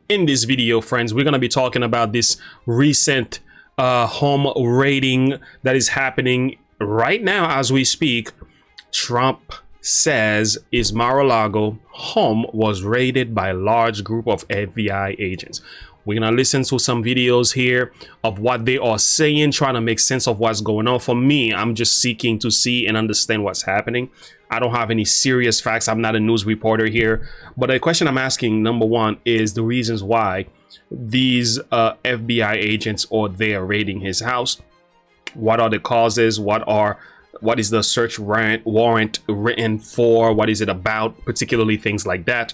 In this video, friends, we're going to be talking about this recent home raiding that is happening right now as we speak. Trump says his Mar-a-Lago home was raided by a large group of FBI agents. We're going to listen to some videos here of what they are saying, trying to make sense of what's going on. For me, I'm just seeking to see and understand what's happening. I don't have any serious facts. I'm not a news reporter here. But the question I'm asking, number one, is the reasons why these FBI agents are there raiding his house. What are the causes? What is the search warrant written for? What is it about? Particularly things like that.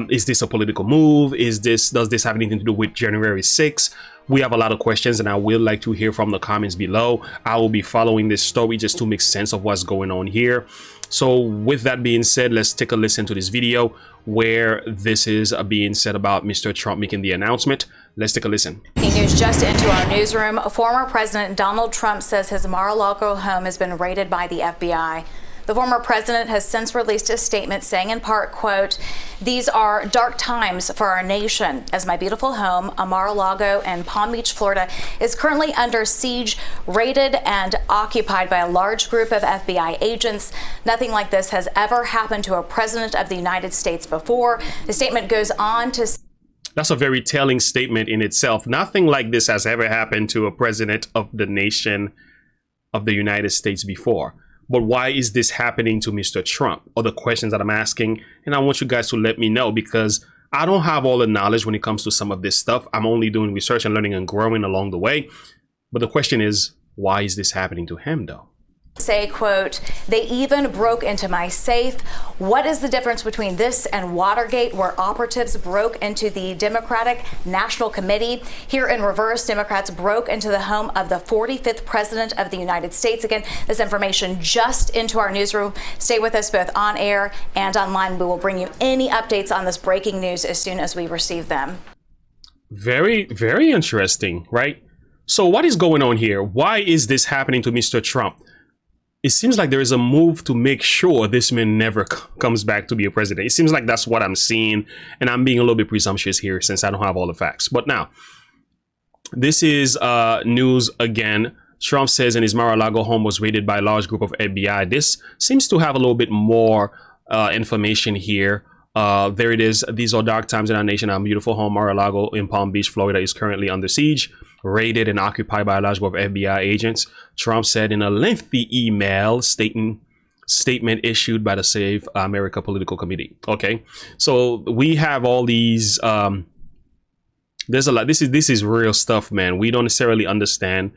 Is this a political move? Does this have anything to do with January 6th? We have a lot of questions, and I would like to hear from the comments below. I will be following this story just to make sense of what's going on here. So with that being said, let's take a listen to this video where this is being said about Mr. Trump making the announcement. Let's take a listen. News just into our newsroom. Former President Donald Trump says his Mar-a-Lago home has been raided by the FBI. The former president has since released a statement saying in part, quote, "These are dark times for our nation as my beautiful home, Mar-a-Lago in Palm Beach, Florida, is currently under siege, raided and occupied by a large group of FBI agents. Nothing like this has ever happened to a president of the United States before." The statement goes on to... That's a very telling statement in itself. Nothing like this has ever happened to a president of the nation of the United States before. But why is this happening to Mr. Trump? Are the questions that I'm asking, and I want you guys to let me know, because I don't have all the knowledge when it comes to some of this stuff. I'm only doing research and learning and growing along the way. But the question is, why is this happening to him though? Say, quote, "They even broke into my safe. What is the difference between this and Watergate, where operatives broke into the Democratic National Committee? Here in reverse, Democrats broke into the home of the 45th president of the United States." Again, this information just into our newsroom. Stay with us both on air and online. We will bring you any updates on this breaking news as soon as we receive them. Very, very interesting, right? So what is going on here? Why is this happening to Mr. Trump? It seems like there is a move to make sure this man never comes back to be a president. It seems like that's what I'm seeing, and I'm being a little bit presumptuous here since I don't have all the facts. But now, this is news again. Trump says in his Mar-a-Lago home was raided by a large group of FBI. This seems to have a little bit more information here. There it is. "These are dark times in our nation. Our beautiful home, Mar-a-Lago in Palm Beach, Florida, is currently under siege, raided and occupied by a large group of FBI agents," Trump said in a lengthy email statement issued by the Save America Political Committee. Okay, so we have all these. There's a lot. This is real stuff, man. We don't necessarily understand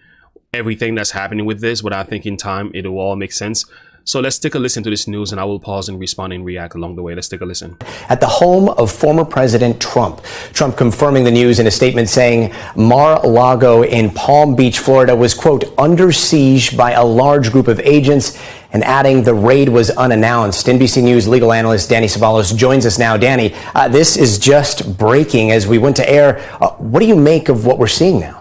everything that's happening with this, but I think in time it will all make sense. So let's take a listen to this news, and I will pause and respond and react along the way. Let's take a listen. At the home of former President Trump. Trump confirming the news in a statement saying Mar-a-Lago in Palm Beach, Florida was, quote, under siege by a large group of agents, and adding the raid was unannounced. NBC News legal analyst Danny Ceballos joins us now. Danny, this is just breaking as we went to air. What do you make of what we're seeing now?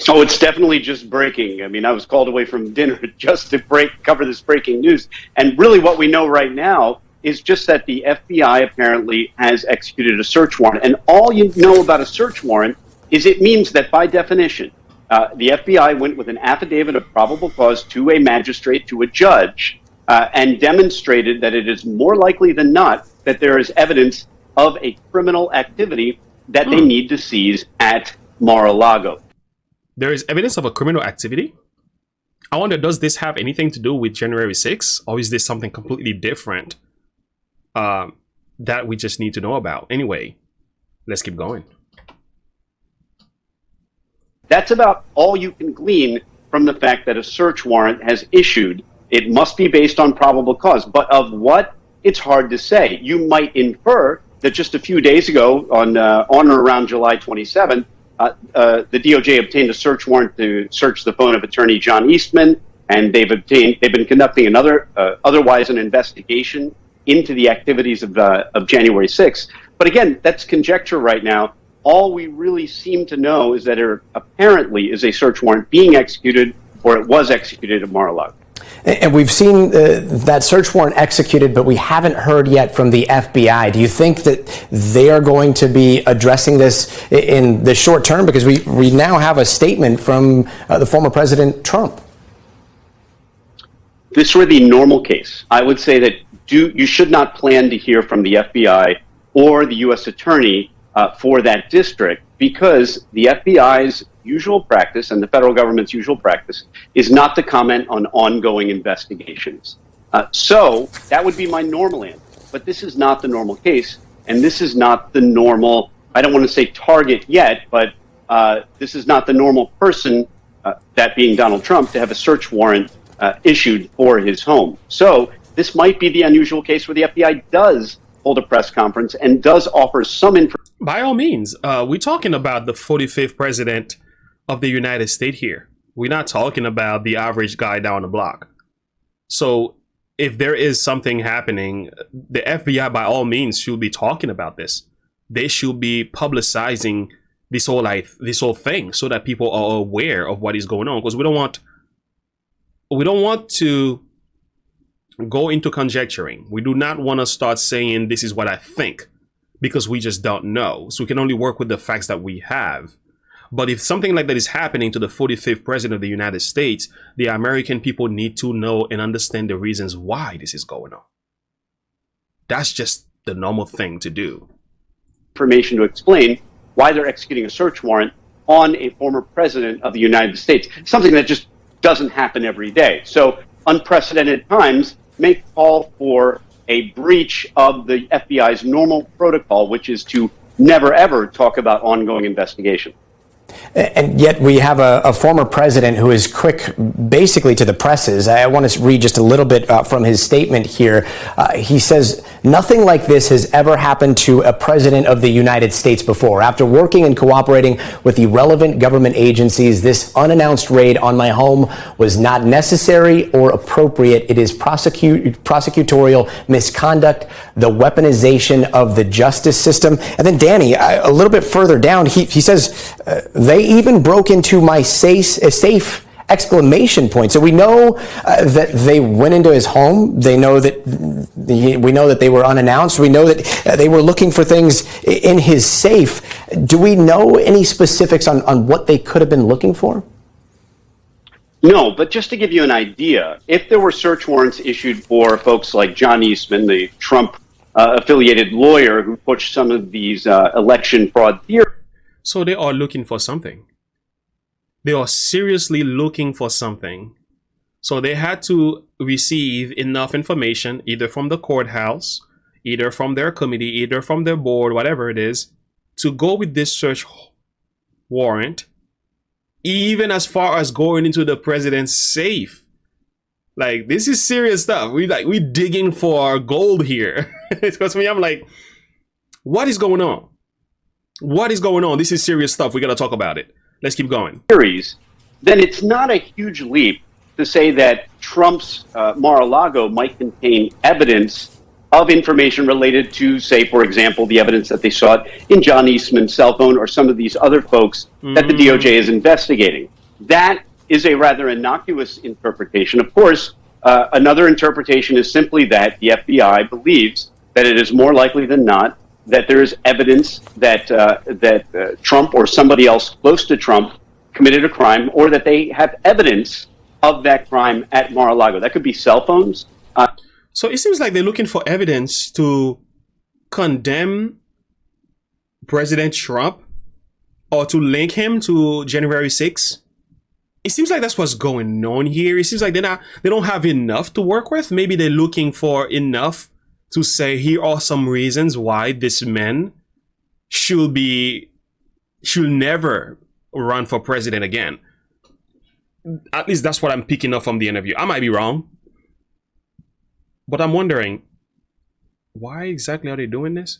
Oh, it's definitely just breaking. I mean, I was called away from dinner just to cover this breaking news. And really what we know right now is just that the FBI apparently has executed a search warrant. And all you know about a search warrant is it means that by definition, the FBI went with an affidavit of probable cause to a magistrate, to a judge, and demonstrated that it is more likely than not that there is evidence of a criminal activity that they need to seize at Mar-a-Lago. There is evidence of a criminal activity? I wonder, does this have anything to do with January 6th? Or is this something completely different that we just need to know about? Anyway, let's keep going. That's about all you can glean from the fact that a search warrant has issued. It must be based on probable cause. But of what? It's hard to say. You might infer that just a few days ago, on or around July 27th, the DOJ obtained a search warrant to search the phone of attorney John Eastman, and they've been conducting otherwise an investigation into the activities of January 6th. But again, that's conjecture right now. All we really seem to know is that there apparently is a search warrant being executed, or it was executed at Mar-a-Lago. And we've seen that search warrant executed, but we haven't heard yet from the FBI. Do you think that they are going to be addressing this in the short term? Because we now have a statement from the former President Trump. This were the normal case. I would say that you should not plan to hear from the FBI or the U.S. Attorney for that district, because the FBI's usual practice and the federal government's usual practice is not to comment on ongoing investigations. So that would be my normal answer. But this is not the normal case, and this is not the normal, I don't want to say target yet, but this is not the normal person, that being Donald Trump, to have a search warrant issued for his home. So this might be the unusual case where the FBI does hold a press conference and does offer some information. By all means, we're talking about the 45th president of the United States here. We're not talking about the average guy down the block. So if there is something happening, the FBI by all means should be talking about this. They should be publicizing this whole thing so that people are aware of what is going on, because we don't want to go into conjecturing. We do not want to start saying this is what I think, because we just don't know. So we can only work with the facts that we have. But if something like that is happening to the 45th president of the United States, the American people need to know and understand the reasons why this is going on. That's just the normal thing to do. Information to explain why they're executing a search warrant on a former president of the United States, something that just doesn't happen every day. So unprecedented times may call for a breach of the FBI's normal protocol, which is to never, ever talk about ongoing investigation. And yet we have a former president who is quick basically to the presses. I want to read just a little bit from his statement here. He says, "Nothing like this has ever happened to a president of the United States before. After working and cooperating with the relevant government agencies, this unannounced raid on my home was not necessary or appropriate. It is prosecutorial misconduct, the weaponization of the justice system." And then Danny, a little bit further down, he says, "They even broke into my safe, exclamation point." So we know that they went into his home. They know that we know that they were unannounced. We know that they were looking for things in his safe. Do we know any specifics on what they could have been looking for? No, but just to give you an idea, if there were search warrants issued for folks like John Eastman, the Trump affiliated lawyer who pushed some of these election fraud theories. So they are looking for something. They are seriously looking for something. So they had to receive enough information, either from the courthouse, either from their committee, either from their board, whatever it is, to go with this search warrant, even as far as going into the president's safe. Like, this is serious stuff. We digging for gold here. Because me, I'm like, what is going on? What is going on? This is serious stuff. We got to talk about it. Let's keep going. Then it's not a huge leap to say that Trump's Mar-a-Lago might contain evidence of information related to, say, for example, the evidence that they sought in John Eastman's cell phone or some of these other folks that the DOJ is investigating. That is a rather innocuous interpretation. Of course, another interpretation is simply that the FBI believes that it is more likely than not that there is evidence that Trump or somebody else close to Trump committed a crime, or that they have evidence of that crime at Mar-a-Lago. That could be cell phones. So it seems like they're looking for evidence to condemn President Trump or to link him to January 6th. It seems like that's what's going on here. It seems like they don't have enough to work with. Maybe they're looking for enough to say, here are some reasons why this man should never run for president again. At least that's what I'm picking up from the interview. I might be wrong, but I'm wondering, why exactly are they doing this?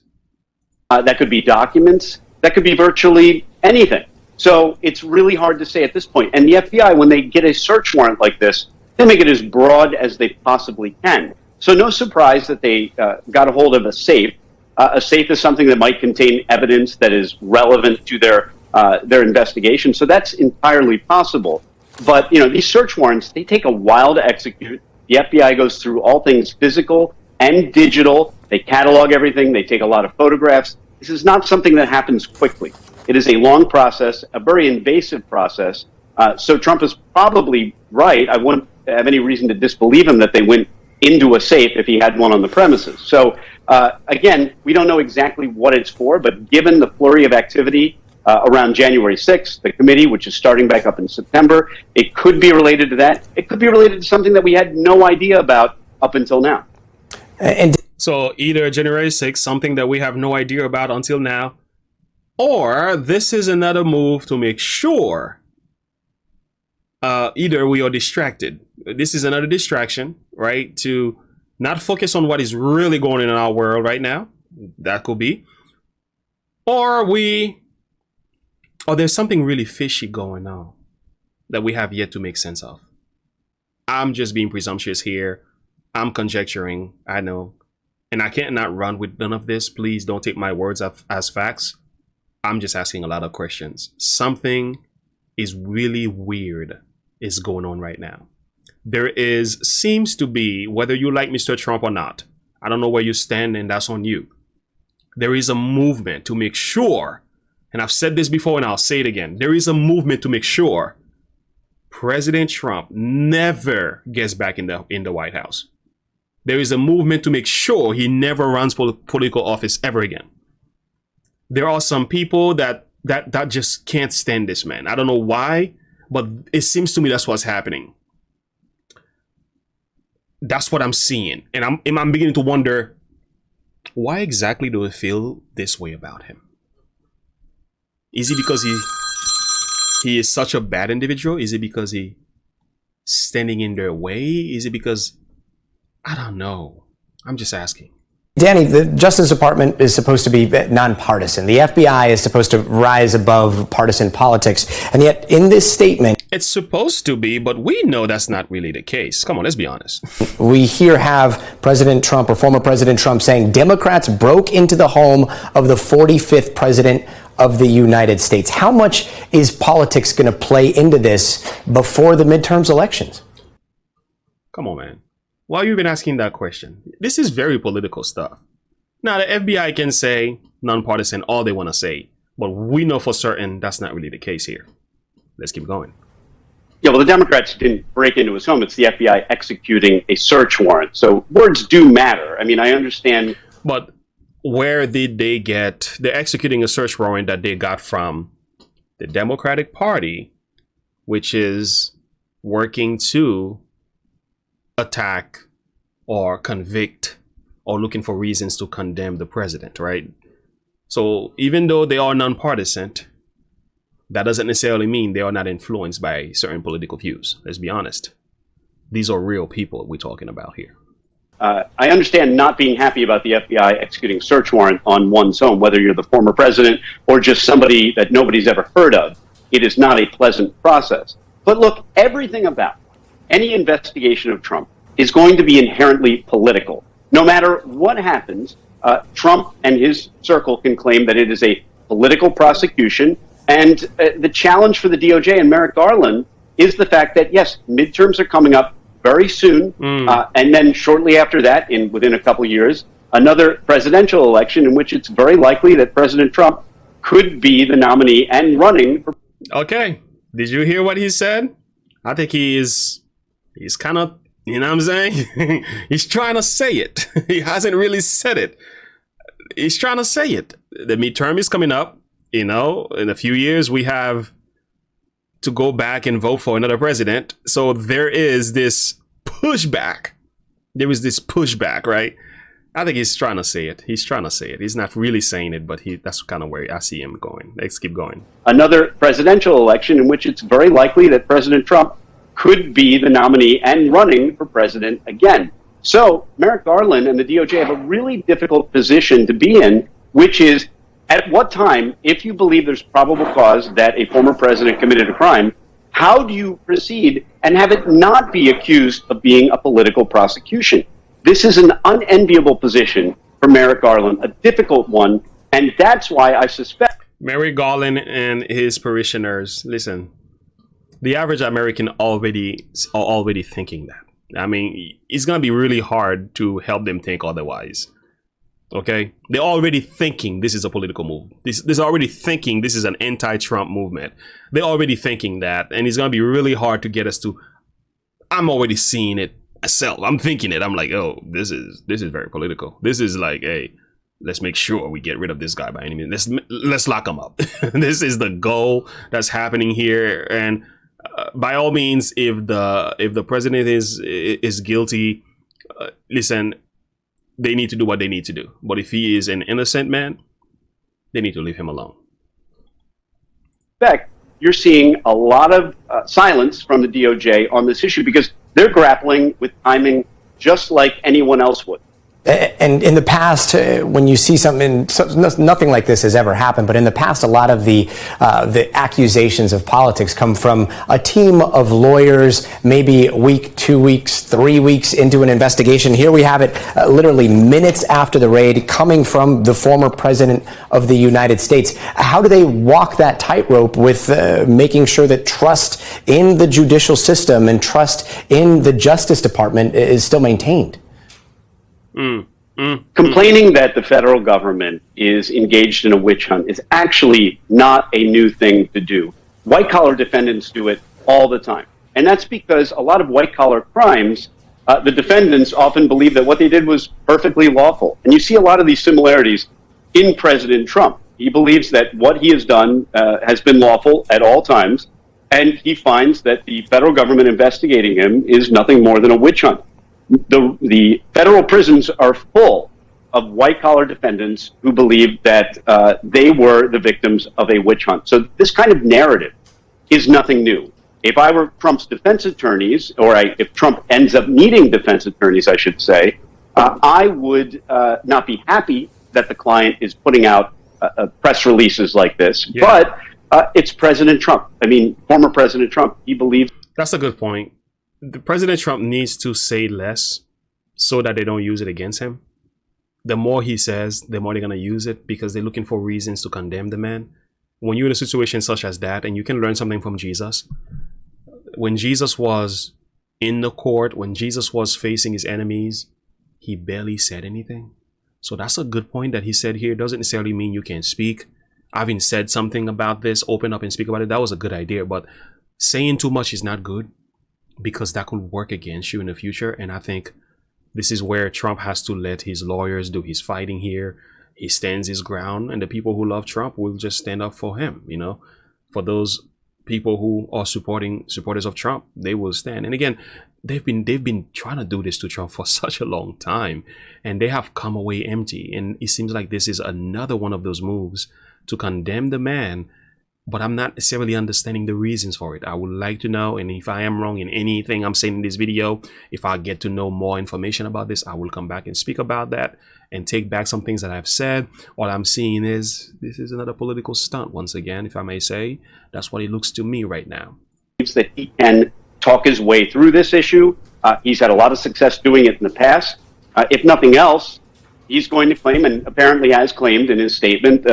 That could be documents. That could be virtually anything. So it's really hard to say at this point. And the FBI, when they get a search warrant like this, they make it as broad as they possibly can. So no surprise that they got a hold of a safe. A safe is something that might contain evidence that is relevant to their investigation. So that's entirely possible. But, these search warrants, they take a while to execute. The FBI goes through all things physical and digital. They catalog everything. They take a lot of photographs. This is not something that happens quickly. It is a long process, a very invasive process. So Trump is probably right. I wouldn't have any reason to disbelieve him that they went into a safe if he had one on the premises. So, again, we don't know exactly what it's for, but given the flurry of activity around January 6th, the committee, which is starting back up in September, it could be related to that. It could be related to something that we had no idea about up until now. So either January 6th, something that we have no idea about until now, or this is another move to make sure either we are distracted. This is another distraction, right? To not focus on what is really going on in our world right now. That could be. Or there's something really fishy going on that we have yet to make sense of. I'm just being presumptuous here. I'm conjecturing. I know. And I can't not run with none of this. Please don't take my words as facts. I'm just asking a lot of questions. Something is really weird is going on right now. There seems to be, whether you like Mr. Trump or not, I don't know where you stand, and that's on you. There is a movement to make sure, and I've said this before and I'll say it again, there is a movement to make sure President Trump never gets back in the White House. There is a movement to make sure he never runs for political office ever again. There are some people that just can't stand this man. I don't know why, but it seems to me that's what's happening. That's what I'm seeing. And I'm beginning to wonder, why exactly do I feel this way about him? Is it because he is such a bad individual? Is it because he's standing in their way? Is it because, I don't know. I'm just asking. Danny, the Justice Department is supposed to be nonpartisan. The FBI is supposed to rise above partisan politics. And yet in this statement, it's supposed to be, but we know that's not really the case. Come on, let's be honest. We have President Trump or former President Trump saying Democrats broke into the home of the 45th president of the United States. How much is politics going to play into this before the midterms elections? Come on, man. Why have you been asking that question? This is very political stuff. Now, the FBI can say nonpartisan all they want to say, but we know for certain that's not really the case here. Let's keep going. Yeah, well, the Democrats didn't break into his home. It's the FBI executing a search warrant. So words do matter. I mean, I understand. But where did they get? They're executing a search warrant that they got from the Democratic Party, which is working to attack or convict or looking for reasons to condemn the president, right? So even though they are nonpartisan, that doesn't necessarily mean they are not influenced by certain political views. Let's be honest. These are real people we're talking about here. I understand not being happy about the FBI executing a search warrant on one's home, whether you're the former president or just somebody that nobody's ever heard of. It is not a pleasant process. But look, everything about any investigation of Trump is going to be inherently political. No matter what happens, Trump and his circle can claim that it is a political prosecution. And the challenge for the DOJ and Merrick Garland is the fact that, yes, midterms are coming up very soon. And then shortly after that, within a couple of years, another presidential election in which it's very likely that President Trump could be the nominee and running for. Okay. Did you hear what he said? I think he's kind of, you know what I'm saying? He's trying to say it. He hasn't really said it. He's trying to say it. The midterm is coming up. You know, in a few years, we have to go back and vote for another president. So there is this pushback. There is this pushback, right? I think he's trying to say it. He's trying to say it. He's not really saying it, but that's kind of where I see him going. Let's keep going. Another presidential election in which it's very likely that President Trump could be the nominee and running for president again. So Merrick Garland and the DOJ have a really difficult position to be in, which is at what time, if you believe there's probable cause that a former president committed a crime, how do you proceed and have it not be accused of being a political prosecution? This is an unenviable position for Merrick Garland, a difficult one, and that's why I suspect. Merrick Garland and his parishioners, listen, The average American already are already thinking that. I mean, it's gonna be really hard to help them think otherwise. Okay, they're already thinking this is a political move. They're already thinking this is an anti-Trump movement. They're already thinking that, and it's gonna be really hard to get us to. I'm already seeing it myself. I'm thinking it. I'm like, oh, this is very political. This is like, hey, let's make sure we get rid of this guy by any means. Let's lock him up. This is the goal that's happening here, and by all means, if the president is guilty, listen. They need to do what they need to do. But if he is an innocent man, they need to leave him alone. In fact, you're seeing a lot of silence from the DOJ on this issue because they're grappling with timing just like anyone else would. And in the past, when you see something, nothing like this has ever happened, but in the past, a lot of the accusations of politics come from a team of lawyers, maybe a week, 2 weeks, 3 weeks into an investigation. Here we have it literally minutes after the raid coming from the former president of the United States. How do they walk that tightrope with making sure that trust in the judicial system and trust in the Justice Department is still maintained? Complaining that the federal government is engaged in a witch hunt is actually not a new thing to do. White-collar defendants do it all the time. And that's because a lot of white-collar crimes, the defendants often believe that what they did was perfectly lawful. And you see a lot of these similarities in President Trump. He believes that what he has done has been lawful at all times, and he finds that the federal government investigating him is nothing more than a witch hunt. The federal prisons are full of white-collar defendants who believe that they were the victims of a witch hunt. So this kind of narrative is nothing new. If I were Trump's defense attorneys, or if Trump ends up needing defense attorneys, I should say, I would not be happy that the client is putting out press releases like this. Yeah. But it's President Trump. I mean, former President Trump. He believes. That's a good point. The President Trump needs to say less so that they don't use it against him. The more he says, the more they're going to use it because they're looking for reasons to condemn the man. When you're in a situation such as that, and you can learn something from Jesus, when Jesus was in the court, when Jesus was facing his enemies, he barely said anything. So that's a good point that he said here. Doesn't necessarily mean you can't speak. Having said something about this, open up and speak about it, that was a good idea. But saying too much is not good, because that could work against you in the future. And I think this is where Trump has to let his lawyers do his fighting here. He stands his ground, and the people who love Trump will just stand up for him. You know, for those people who are supporters of Trump, they will stand. And again, they've been trying to do this to Trump for such a long time, and they have come away empty. And it seems like this is another one of those moves to condemn the man. But I'm not necessarily understanding the reasons for it. I would like to know, and if I am wrong in anything I'm saying in this video, if I get to know more information about this, I will come back and speak about that and take back some things that I've said. All I'm seeing is this is another political stunt once again, if I may say. That's what it looks to me right now. That he can talk his way through this issue. He's had a lot of success doing it in the past. If nothing else, he's going to claim, and apparently has claimed in his statement,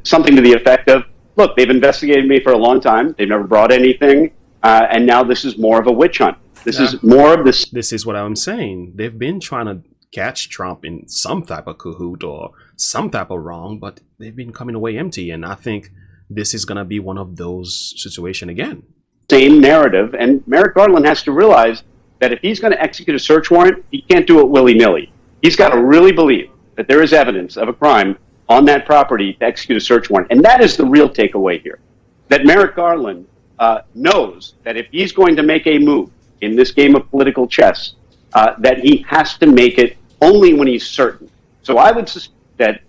something to the effect of, look, they've investigated me for a long time. They've never brought anything. And now this is more of a witch hunt. This is more of this. This is what I'm saying. They've been trying to catch Trump in some type of cahoot or some type of wrong, but they've been coming away empty. And I think this is going to be one of those situations again. Same narrative. And Merrick Garland has to realize that if he's going to execute a search warrant, he can't do it willy-nilly. He's got to really believe that there is evidence of a crime on that property to execute a search warrant. And that is the real takeaway here, that Merrick Garland knows that if he's going to make a move in this game of political chess, that he has to make it only when he's certain. So I would suspect that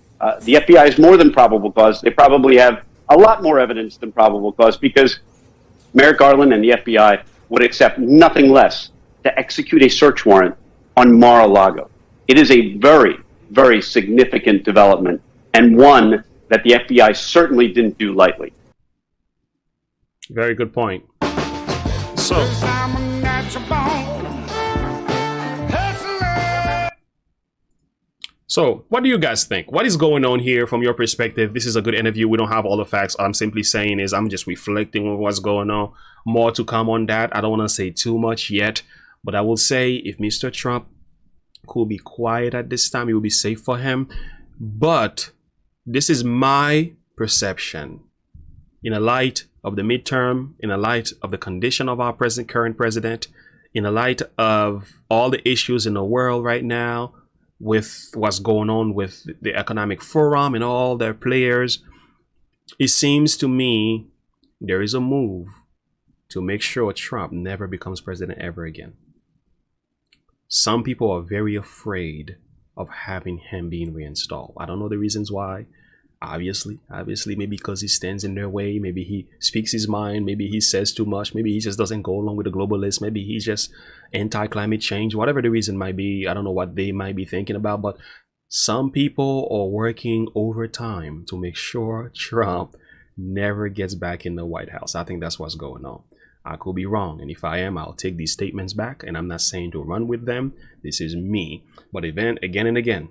the FBI is more than probable cause. They probably have a lot more evidence than probable cause, because Merrick Garland and the FBI would accept nothing less to execute a search warrant on Mar-a-Lago. It is a very, very significant development, and one that the FBI certainly didn't do lightly. Very good point. So, So what do you guys think? What is going on here from your perspective? This is a good interview. We don't have all the facts. I'm simply saying is I'm just reflecting on what's going on. More to come on that. I don't want to say too much yet, but I will say if Mr. Trump could be quiet at this time, it will be safe for him. But this is my perception. In a light of the midterm, in a light of the condition of our current president, in a light of all the issues in the world right now, with what's going on with the economic forum and all their players, it seems to me there is a move to make sure Trump never becomes president ever again. Some people are very afraid of having him being reinstalled. I don't know the reasons why. Obviously, maybe because he stands in their way, maybe he speaks his mind, maybe he says too much, maybe he just doesn't go along with the globalists, maybe he's just anti-climate change, whatever the reason might be. I don't know what they might be thinking about, but some people are working overtime to make sure Trump never gets back in the White House. I think that's what's going on. I could be wrong, and if I am, I'll take these statements back, and I'm not saying to run with them. This is me. But again and again,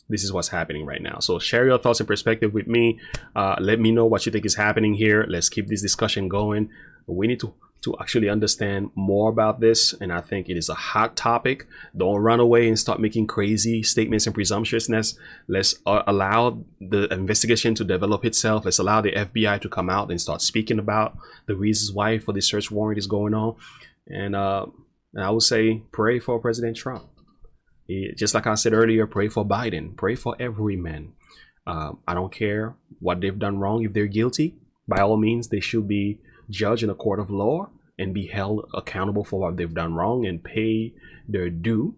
this is what's happening right now. So share your thoughts and perspective with me. Let me know what you think is happening here. Let's keep this discussion going. We need to actually understand more about this, and I think it is a hot topic. Don't run away and start making crazy statements and presumptuousness. Let's allow the investigation to develop itself. Let's allow the FBI to come out and start speaking about the reasons why for the search warrant is going on. And I would say pray for President Trump. Just like I said earlier, pray for Biden. Pray for every man. I don't care what they've done wrong. If they're guilty, by all means, they should be judged in a court of law and be held accountable for what they've done wrong and pay their due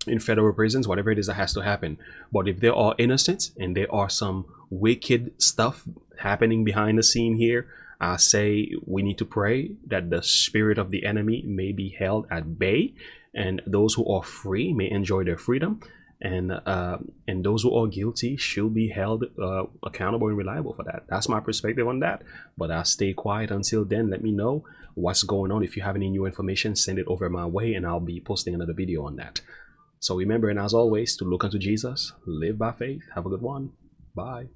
in federal prisons, whatever it is that has to happen. But if they are innocent and there are some wicked stuff happening behind the scene here, I say we need to pray that the spirit of the enemy may be held at bay, and those who are free may enjoy their freedom, and those who are guilty should be held accountable and reliable for that. That's my perspective on that, but I'll stay quiet until then. Let me know what's going on. If you have any new information, send it over my way, and I'll be posting another video on that. So remember, and as always, to look unto Jesus, live by faith. Have a good one. Bye.